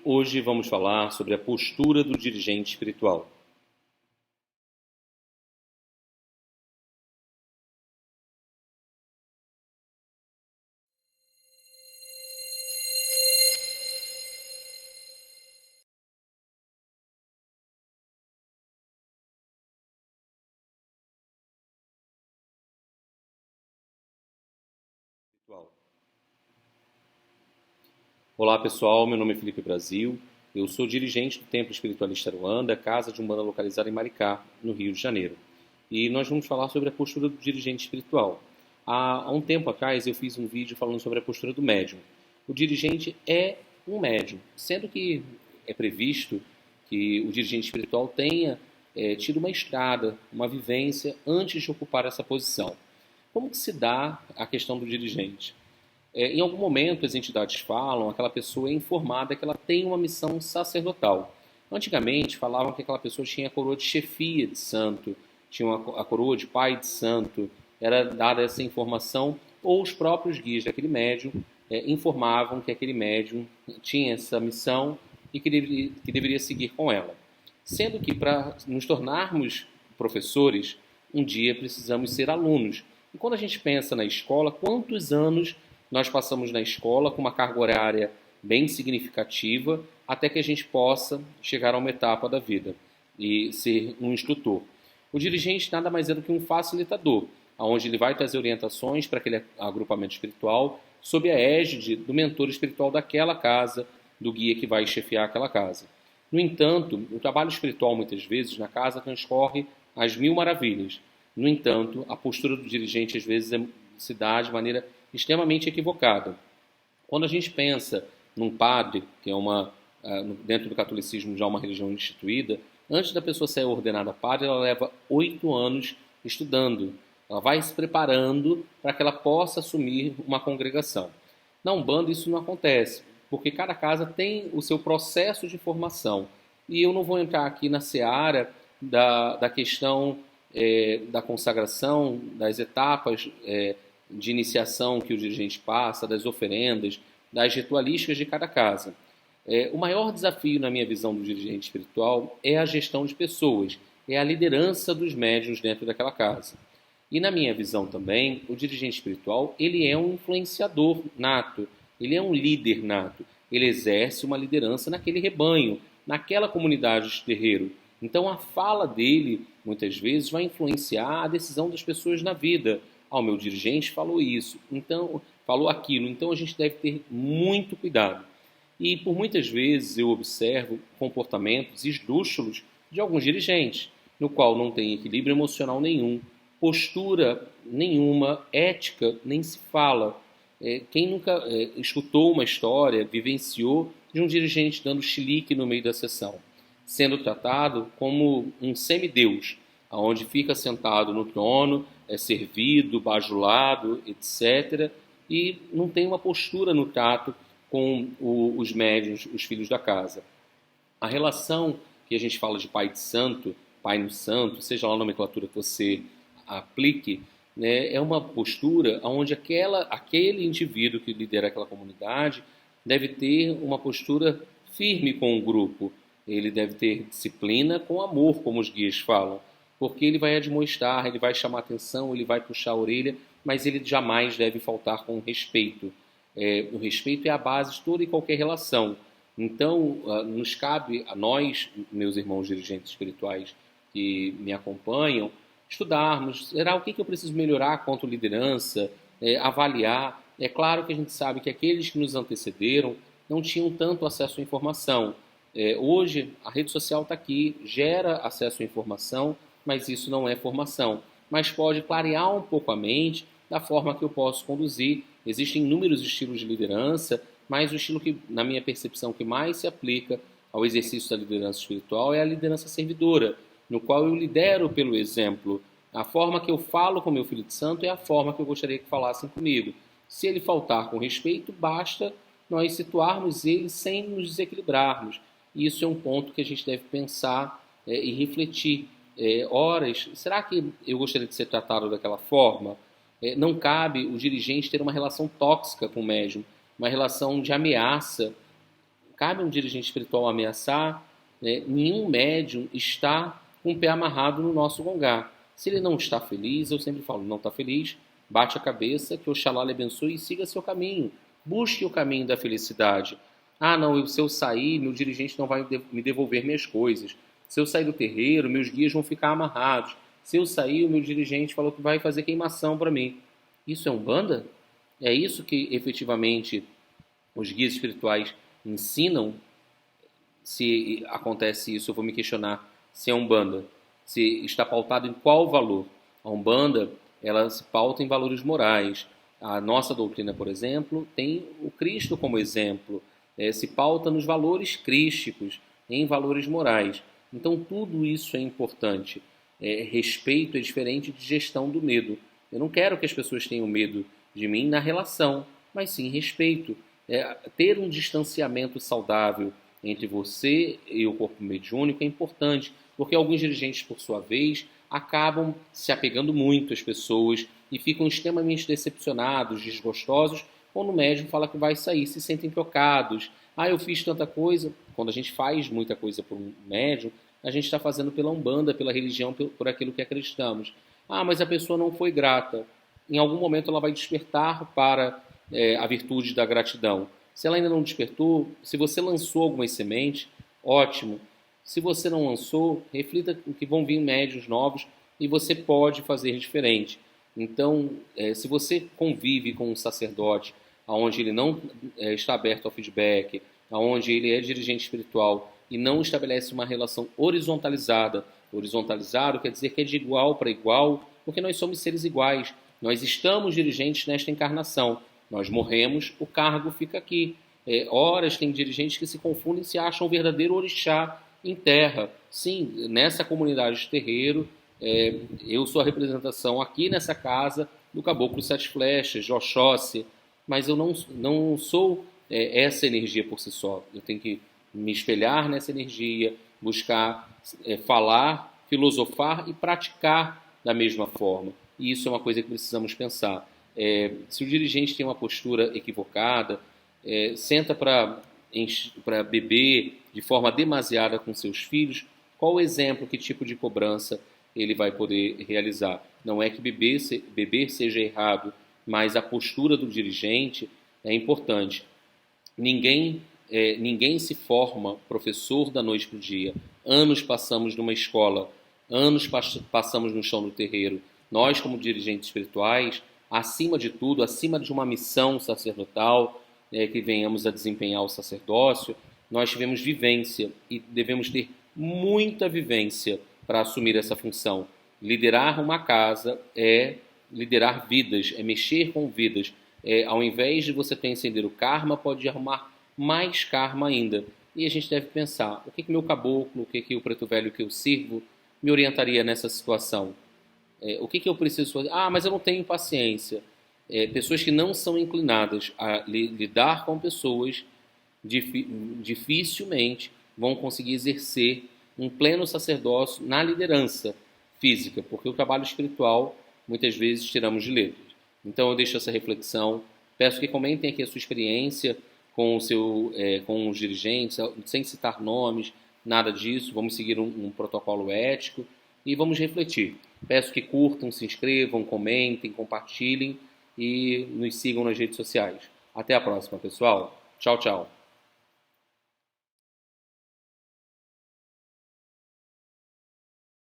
Hoje vamos falar sobre a postura do dirigente espiritual. Olá pessoal, meu nome é Felipe Brasil, eu sou dirigente do Templo Espiritualista Aruanda, casa de Umbanda localizada em Maricá, no Rio de Janeiro. E nós vamos falar sobre a postura do dirigente espiritual. Há um tempo atrás eu fiz um vídeo falando sobre a postura do médium. O dirigente é um médium, sendo que é previsto que o dirigente espiritual tenha tido uma estrada, uma vivência antes de ocupar essa posição. Como que se dá a questão do dirigente? Em algum momento, as entidades falam, aquela pessoa é informada que ela tem uma missão sacerdotal. Antigamente, falavam que aquela pessoa tinha a coroa de chefia de santo, tinha a coroa de pai de santo, era dada essa informação, ou os próprios guias daquele médium informavam que aquele médium tinha essa missão e que deveria seguir com ela. Sendo que, para nos tornarmos professores, um dia precisamos ser alunos. E quando a gente pensa na escola, quantos anos nós passamos na escola com uma carga horária bem significativa até que a gente possa chegar a uma etapa da vida e ser um instrutor. O dirigente nada mais é do que um facilitador, onde ele vai trazer orientações para aquele agrupamento espiritual sob a égide do mentor espiritual daquela casa, do guia que vai chefiar aquela casa. No entanto, o trabalho espiritual muitas vezes na casa transcorre às mil maravilhas. No entanto, a postura do dirigente às vezes se dá de maneira extremamente equivocada. Quando a gente pensa num padre, que é dentro do catolicismo já uma religião instituída, antes da pessoa ser ordenada padre, ela leva 8 anos estudando. Ela vai se preparando para que ela possa assumir uma congregação. Na Umbanda isso não acontece, porque cada casa tem o seu processo de formação. E eu não vou entrar aqui na seara da questão da consagração, das etapas de iniciação que o dirigente passa, das oferendas, das ritualísticas de cada casa. O maior desafio, na minha visão, do dirigente espiritual é a gestão de pessoas, é a liderança dos médiuns dentro daquela casa. E na minha visão também, o dirigente espiritual ele é um influenciador nato, ele é um líder nato, ele exerce uma liderança naquele rebanho, naquela comunidade de terreiro. Então a fala dele, muitas vezes, vai influenciar a decisão das pessoas na vida. O meu dirigente falou isso, então falou aquilo, então a gente deve ter muito cuidado. E por muitas vezes eu observo comportamentos esdrúxulos de alguns dirigentes, no qual não tem equilíbrio emocional nenhum, postura nenhuma, ética nem se fala. Quem nunca escutou uma história, vivenciou de um dirigente dando chilique no meio da sessão, sendo tratado como um semideus, onde fica sentado no trono, é servido, bajulado, etc. E não tem uma postura no trato com os médiuns, os filhos da casa. A relação que a gente fala de pai de santo, pai no santo, seja lá a nomenclatura que você aplique, né, é uma postura onde aquele indivíduo que lidera aquela comunidade deve ter uma postura firme com o grupo. Ele deve ter disciplina com amor, como os guias falam, porque ele vai admoestar, ele vai chamar atenção, ele vai puxar a orelha, mas ele jamais deve faltar com respeito. O respeito é a base de toda e qualquer relação. Então, nos cabe a nós, meus irmãos dirigentes espirituais que me acompanham, estudarmos, será o que eu preciso melhorar quanto liderança, avaliar. É claro que a gente sabe que aqueles que nos antecederam não tinham tanto acesso à informação. Hoje, a rede social está aqui, gera acesso à informação, mas isso não é formação. Mas pode clarear um pouco a mente da forma que eu posso conduzir. Existem inúmeros estilos de liderança, mas o estilo que, na minha percepção, que mais se aplica ao exercício da liderança espiritual é a liderança servidora, no qual eu lidero pelo exemplo. A forma que eu falo com meu filho de santo é a forma que eu gostaria que falassem comigo. Se ele faltar com respeito, basta nós situarmos ele sem nos desequilibrarmos. E isso é um ponto que a gente deve pensar e refletir. Horas, será que eu gostaria de ser tratado daquela forma? Não cabe o dirigente ter uma relação tóxica com o médium, uma relação de ameaça cabe a um dirigente espiritual ameaçar, né? Nenhum médium está com o pé amarrado no nosso gongar. Se ele não está feliz, eu sempre falo, não está feliz, bate a cabeça, que Oxalá lhe abençoe e siga seu caminho. Busque o caminho da felicidade. Ah, não, se eu sair, meu dirigente não vai me devolver minhas coisas. Se eu sair do terreiro, meus guias vão ficar amarrados. Se eu sair, o meu dirigente falou que vai fazer queimação para mim. Isso é Umbanda? É isso que efetivamente os guias espirituais ensinam? Se acontece isso, eu vou me questionar se é Umbanda. Se está pautado em qual valor? A Umbanda, ela se pauta em valores morais. A nossa doutrina, por exemplo, tem o Cristo como exemplo. Se pauta nos valores crísticos, em valores morais. Então, tudo isso é importante. Respeito é diferente de gestão do medo. Eu não quero que as pessoas tenham medo de mim na relação, mas sim respeito. Ter um distanciamento saudável entre você e o corpo mediúnico é importante, porque alguns dirigentes, por sua vez, acabam se apegando muito às pessoas e ficam extremamente decepcionados, desgostosos, quando o médium fala que vai sair, se sentem tocados. Ah, eu fiz tanta coisa. Quando a gente faz muita coisa por um médium, a gente está fazendo pela Umbanda, pela religião, por aquilo que acreditamos. Ah, mas a pessoa não foi grata. Em algum momento ela vai despertar para a virtude da gratidão. Se ela ainda não despertou, se você lançou algumas sementes, ótimo. Se você não lançou, reflita que vão vir médiuns novos e você pode fazer diferente. Então, se você convive com um sacerdote onde ele não está aberto ao feedback, onde ele é dirigente espiritual e não estabelece uma relação horizontalizada, horizontalizado quer dizer que é de igual para igual, porque nós somos seres iguais. Nós estamos dirigentes nesta encarnação. Nós morremos, o cargo fica aqui. Horas tem dirigentes que se confundem e se acham um verdadeiro orixá em terra. Sim, nessa comunidade de terreiro, eu sou a representação aqui nessa casa do Caboclo Sete Flechas, de Oxóssi, mas eu não sou essa energia por si só. Eu tenho que me espelhar nessa energia, buscar falar, filosofar e praticar da mesma forma. E isso é uma coisa que precisamos pensar. Se o dirigente tem uma postura equivocada, senta para beber de forma demasiada com seus filhos, qual o exemplo, que tipo de cobrança ele vai poder realizar? Não é que beber seja errado, mas a postura do dirigente é importante. Ninguém se forma professor da noite para o dia. Anos passamos numa escola, anos passamos no chão do terreiro. Nós, como dirigentes espirituais, acima de tudo, acima de uma missão sacerdotal, que venhamos a desempenhar o sacerdócio, nós tivemos vivência e devemos ter muita vivência para assumir essa função. Liderar uma casa é liderar vidas, é mexer com vidas. Ao invés de você transcender o karma, pode arrumar mais karma ainda. E a gente deve pensar, o que meu caboclo, o que o preto velho que eu sirvo me orientaria nessa situação? O que eu preciso fazer? Ah, mas eu não tenho paciência. Pessoas que não são inclinadas a lidar com pessoas dificilmente vão conseguir exercer um pleno sacerdócio na liderança física, porque o trabalho espiritual muitas vezes tiramos de letra. Então eu deixo essa reflexão, peço que comentem aqui a sua experiência com os dirigentes, sem citar nomes, nada disso, vamos seguir um protocolo ético e vamos refletir. Peço que curtam, se inscrevam, comentem, compartilhem e nos sigam nas redes sociais. Até a próxima, pessoal. Tchau, tchau.